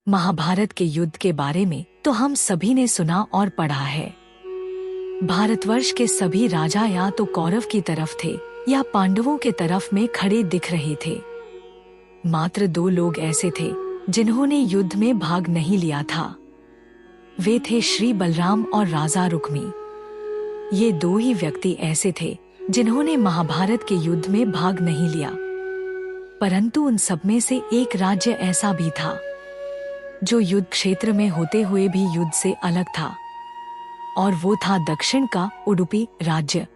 महाभारत के युद्ध के बारे में तो हम सभी ने सुना और पढ़ा है। भारतवर्ष के सभी राजा या तो कौरव की तरफ थे या पांडवों के तरफ में खड़े दिख रहे थे। मात्र दो लोग ऐसे थे जिन्होंने युद्ध में भाग नहीं लिया था। वे थे श्री बलराम और राजा रुक्मी। ये दो ही व्यक्ति ऐसे थे जिन्होंने महाभारत के युद्ध में भाग नहीं लिया। परंतु उन सब में से एक राज्य ऐसा भी था जो युद्ध क्षेत्र में होते हुए भी युद्ध से अलग था, और वो था दक्षिण का उडुपी राज्य।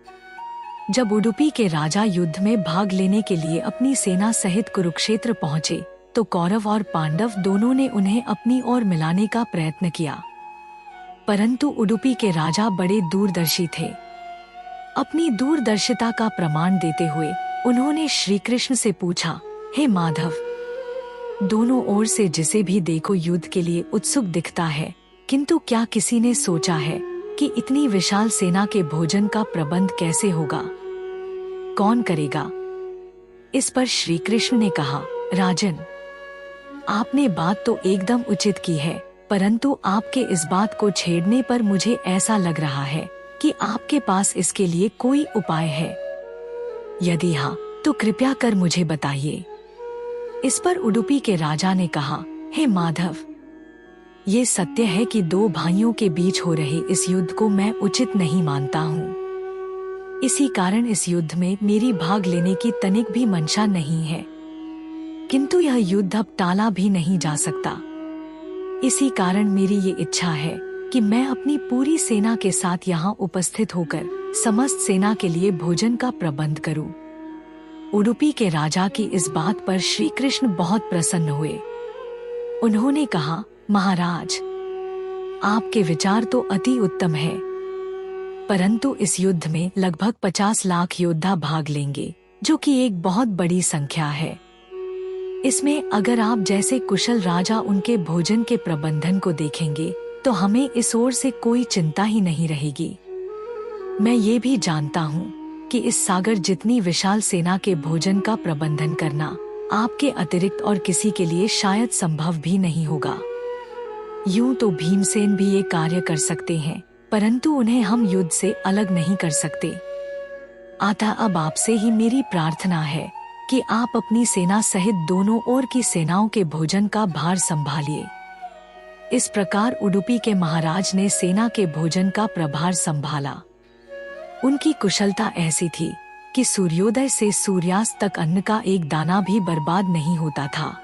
जब उडुपी के राजा युद्ध में भाग लेने के लिए अपनी सेना सहित कुरुक्षेत्र पहुंचे तो कौरव और पांडव दोनों ने उन्हें अपनी ओर मिलाने का प्रयत्न किया। परंतु उडुपी के राजा बड़े दूरदर्शी थे। अपनी दूरदर्शिता का प्रमाण देते हुए उन्होंने श्री कृष्ण से पूछा, हे माधव, दोनों ओर से जिसे भी देखो युद्ध के लिए उत्सुक दिखता है, किंतु क्या किसी ने सोचा है कि इतनी विशाल सेना के भोजन का प्रबंध कैसे होगा? कौन करेगा? इस पर श्री कृष्ण ने कहा, राजन, आपने बात तो एकदम उचित की है, परंतु आपके इस बात को छेड़ने पर मुझे ऐसा लग रहा है कि आपके पास इसके लिए कोई उपाय है। यदि हाँ, तो कृपया कर मुझे बताइए। इस पर उडुपी के राजा ने कहा, हे माधव, ये सत्य है कि दो भाइयों के बीच हो रहे इस युद्ध को मैं उचित नहीं मानता हूँ। इसी कारण इस युद्ध में मेरी भाग लेने की तनिक भी मंशा नहीं है। किंतु यह युद्ध अब टाला भी नहीं जा सकता। इसी कारण मेरी ये इच्छा है कि मैं अपनी पूरी सेना के साथ यहाँ उपस्थित होकर समस्त सेना के लिए भोजन का प्रबंध करूं। उडुपी के राजा की इस बात पर श्री कृष्ण बहुत प्रसन्न हुए। उन्होंने कहा, महाराज, आपके विचार तो अति उत्तम है, परंतु इस युद्ध में लगभग 50 लाख योद्धा भाग लेंगे, जो कि एक बहुत बड़ी संख्या है। इसमें अगर आप जैसे कुशल राजा उनके भोजन के प्रबंधन को देखेंगे तो हमें इस ओर से कोई चिंता ही नहीं रहेगी। मैं ये भी जानता हूँ कि इस सागर जितनी विशाल सेना के भोजन का प्रबंधन करना आपके अतिरिक्त और किसी के लिए शायद संभव भी नहीं होगा। यूं तो भीमसेन भी ये कार्य कर सकते हैं, परंतु उन्हें हम युद्ध से अलग नहीं कर सकते। अतः अब आपसे ही मेरी प्रार्थना है कि आप अपनी सेना सहित दोनों ओर की सेनाओं के भोजन का भार संभालिए। इस प्रकार उडुपी के महाराज ने सेना के भोजन का प्रभार संभाला। उनकी कुशलता ऐसी थी कि सूर्योदय से सूर्यास्त तक अन्न का एक दाना भी बर्बाद नहीं होता था।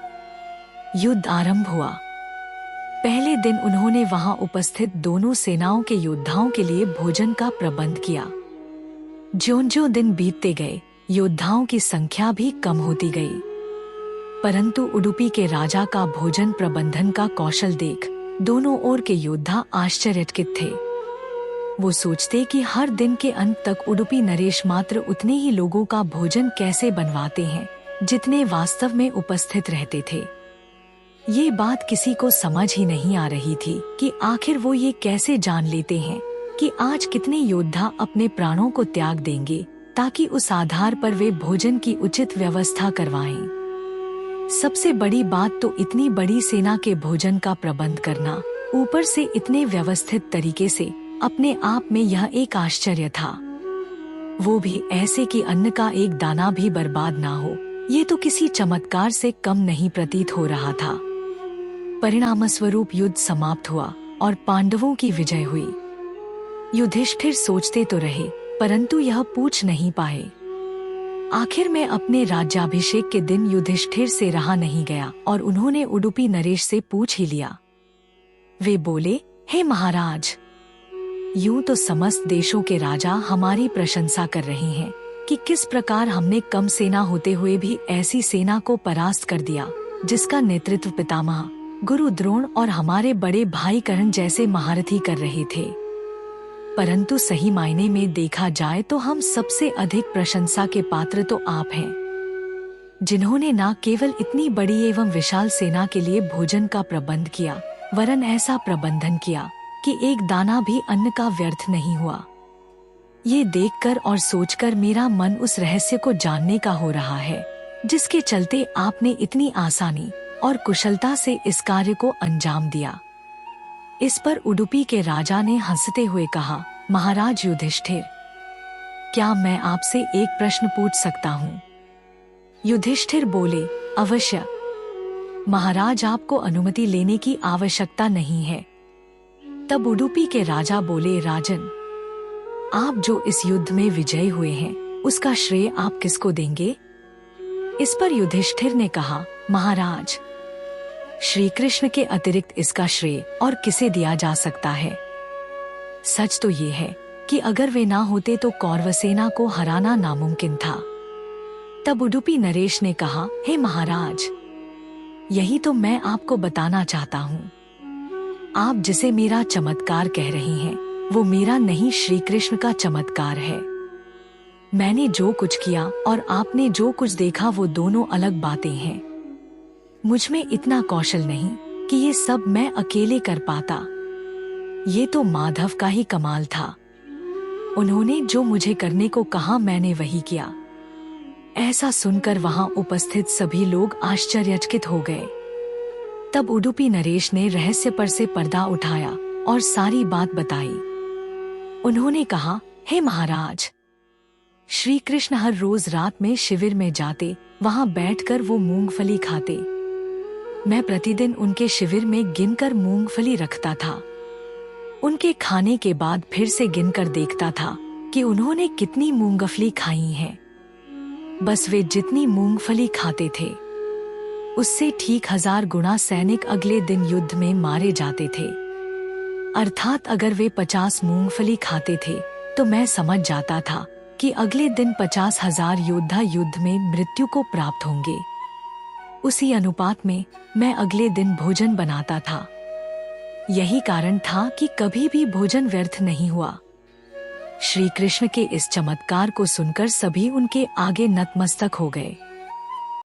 युद्ध आरंभ हुआ। पहले दिन उन्होंने वहां उपस्थित दोनों सेनाओं के योद्धाओं के लिए भोजन का प्रबंध किया। ज्यों-ज्यों दिन बीतते गए, योद्धाओं की संख्या भी कम होती गई। परंतु उडुपी के राजा का भोजन प्रबंधन का कौशल देख दोनों ओर के योद्धा आश्चर्यचकित थे। वो सोचते कि हर दिन के अंत तक उडुपी नरेश मात्र उतने ही लोगों का भोजन कैसे बनवाते हैं जितने वास्तव में उपस्थित रहते थे। ये बात किसी को समझ ही नहीं आ रही थी कि आखिर वो ये कैसे जान लेते हैं कि आज कितने योद्धा अपने प्राणों को त्याग देंगे ताकि उस आधार पर वे भोजन की उचित व्यवस्था करवाएं। सबसे बड़ी बात तो इतनी बड़ी सेना के भोजन का प्रबंध करना, ऊपर से इतने व्यवस्थित तरीके से, अपने आप में यह एक आश्चर्य था। वो भी ऐसे कि अन्न का एक दाना भी बर्बाद ना हो। ये तो किसी चमत्कार से कम नहीं प्रतीत हो रहा था। परिणामस्वरूप युद्ध समाप्त हुआ और पांडवों की विजय हुई। युधिष्ठिर सोचते तो रहे, परंतु यह पूछ नहीं पाए। आखिर में अपने राज्याभिषेक के दिन युधिष्ठिर से रहा नहीं गया और उन्होंने उडुपी नरेश से पूछ ही लिया। वे बोले, हे महाराज, यूं तो समस्त देशों के राजा हमारी प्रशंसा कर रहे हैं कि किस प्रकार हमने कम सेना होते हुए भी ऐसी सेना को परास्त कर दिया जिसका नेतृत्व पितामह गुरु द्रोण और हमारे बड़े भाई कर्ण जैसे महारथी कर रहे थे। परंतु सही मायने में देखा जाए तो हम सबसे अधिक प्रशंसा के पात्र तो आप हैं, जिन्होंने न केवल इतनी बड़ी एवं विशाल सेना के लिए भोजन का प्रबंध किया, वरन ऐसा प्रबंधन किया कि एक दाना भी अन्न का व्यर्थ नहीं हुआ। ये देखकर और सोचकर मेरा मन उस रहस्य को जानने का हो रहा है जिसके चलते आपने इतनी आसानी और कुशलता से इस कार्य को अंजाम दिया। इस पर उडुपी के राजा ने हंसते हुए कहा, महाराज युधिष्ठिर, क्या मैं आपसे एक प्रश्न पूछ सकता हूँ? युधिष्ठिर बोले, अवश्य महाराज, आपको अनुमति लेने की आवश्यकता नहीं है। तब उडुपी के राजा बोले, राजन, आप जो इस युद्ध में विजयी हुए हैं उसका श्रेय आप किसको देंगे? इस पर युधिष्ठिर ने कहा, महाराज, श्री कृष्ण के अतिरिक्त इसका श्रेय और किसे दिया जा सकता है? सच तो ये है कि अगर वे ना होते तो कौरव सेना को हराना नामुमकिन था। तब उडुपी नरेश ने कहा, हे महाराज, यही तो मैं आपको बताना चाहता हूँ। आप जिसे मेरा चमत्कार कह रही हैं, वो मेरा नहीं, श्री कृष्ण का चमत्कार है। मैंने जो कुछ किया और आपने जो कुछ देखा वो दोनों अलग बातें हैं। मुझ में इतना कौशल नहीं कि ये सब मैं अकेले कर पाता। ये तो माधव का ही कमाल था। उन्होंने जो मुझे करने को कहा मैंने वही किया। ऐसा सुनकर वहां उपस्थित सभी लोग आश्चर्यचकित हो गए। तब उडुपी नरेश ने रहस्य पर से पर्दा उठाया और सारी बात बताई। उन्होंने कहा, हे महाराज, श्री कृष्ण हर रोज रात में शिविर में जाते, वहां बैठकर वो मूंगफली खाते। मैं प्रतिदिन उनके शिविर में गिनकर मूंगफली रखता था। उनके खाने के बाद फिर से गिनकर देखता था कि उन्होंने कितनी मूंगफली खाई है। बस वे जितनी मूंगफली खाते थे उससे ठीक 1000 गुना सैनिक अगले दिन युद्ध में मारे जाते थे। अर्थात अगर वे 50 मूंगफली खाते थे तो मैं समझ जाता था कि अगले दिन 50,000 योद्धा युद्ध में मृत्यु को प्राप्त होंगे। उसी अनुपात में मैं अगले दिन भोजन बनाता था। यही कारण था कि कभी भी भोजन व्यर्थ नहीं हुआ। श्री कृष्ण के इस चमत्कार को सुनकर सभी उनके आगे नतमस्तक हो गए।